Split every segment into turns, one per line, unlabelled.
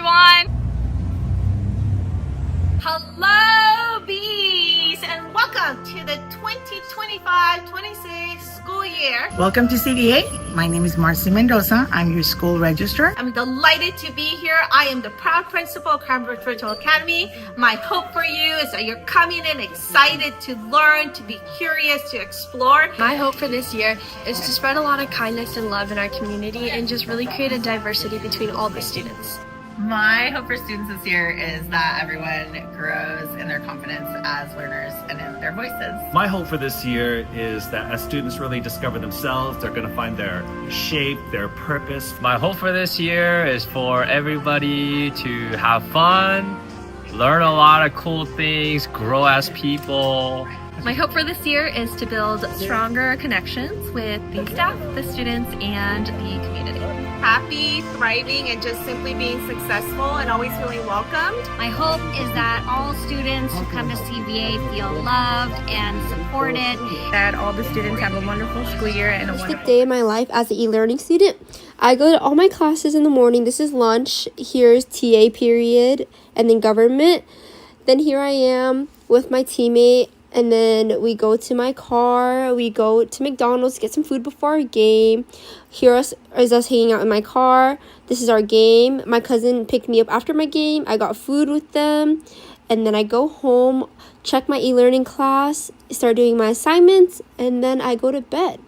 everyone. Hello, bees, and welcome to the 2025-26 school year.
Welcome to CVA. My name is Marcy Mendoza. I'm your school registrar.
I'm delighted to be here. I am the proud principal of Cambridge Virtual Academy. My hope for you is that you're coming in excited to learn, to be curious, to explore.
My hope for this year is to spread a lot of kindness and love in our community and just really create a diversity between all the students.
My hope for students this year is that everyone grows in their confidence as learners and in their voices.
My hope for this year is that as students really discover themselves, they're going to find their shape, their purpose.
My hope for this year is for everybody to have fun, learn a lot of cool things, grow as people.
My hope for this year is to build stronger connections with the staff, the students, and the community.
Happy, thriving, and just simply being successful and always feeling welcomed.
My hope is that all students who come to CVA feel loved and supported.
That all the students have a wonderful school year and a wonderful
day in my life as an e-learning student. I go to all my classes in the morning. This is lunch. Here's TA period and then government. Then here I am with my teammate. And then we go to my car, we go to McDonald's to get some food before our game. Here is us hanging out in my car. This is our game. My cousin picked me up after my game. I got food with them. And then I go home, check my e-learning class, start doing my assignments, and then I go to bed.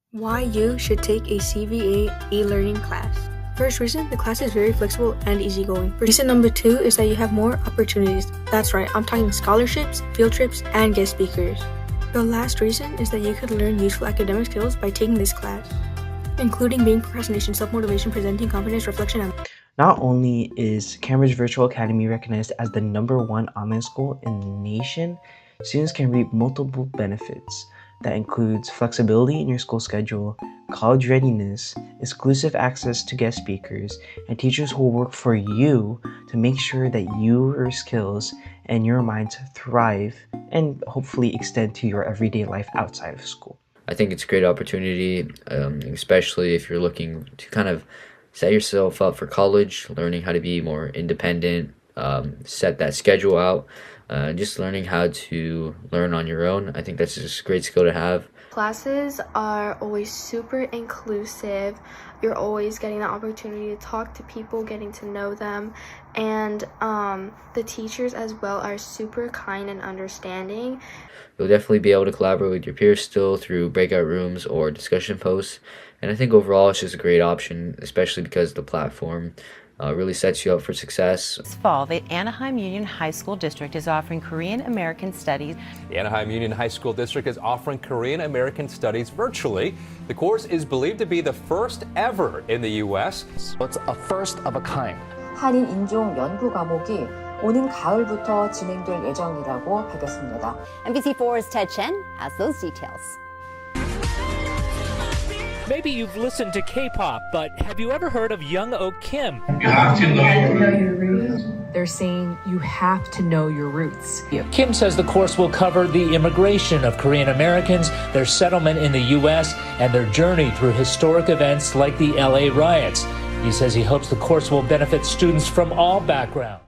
Why you should take a CVA e-learning class. First reason, the class is very flexible and easygoing. Reason number 2 is that you have more opportunities. That's right, I'm talking scholarships, field trips, and guest speakers. The last reason is that you could learn useful academic skills by taking this class, including being procrastination, self-motivation, presenting, confidence, reflection, and
Not only is Cambridge Virtual Academy recognized as the #1 online school in the nation, students can reap multiple benefits. That includes flexibility in your school schedule, college readiness, exclusive access to guest speakers, and teachers who will work for you to make sure that your skills and your minds thrive and hopefully extend to your everyday life outside of school.
I think it's a great opportunity, especially if you're looking to kind of set yourself up for college, learning how to be more independent, set that schedule out, just learning how to learn on your own. I think that's just a great skill to have.
Classes are always super inclusive. You're always getting the opportunity to talk to people, getting to know them, and the teachers as well are super kind and understanding.
You'll definitely be able to collaborate with your peers still through breakout rooms or discussion posts, and I think overall it's just a great option, especially because the platform really sets you up for success.
This fall, the Anaheim Union High School District is offering Korean American Studies.
The Anaheim Union High School District is offering Korean American Studies virtually. The course is believed to be the first ever in the U.S.
It's a first of a kind.
한인 인종 연구 과목이 오는 가을부터 진행될 예정이라고 밝혔습니다.
NBC4's Ted Chen has those details.
Maybe you've listened to K-pop, but have you ever heard of Young Ok Kim?
You have to know your roots. They're saying you have to know your roots.
Kim says the course will cover the immigration of Korean Americans, their settlement in the U.S., and their journey through historic events like the LA riots. He says he hopes the course will benefit students from all backgrounds.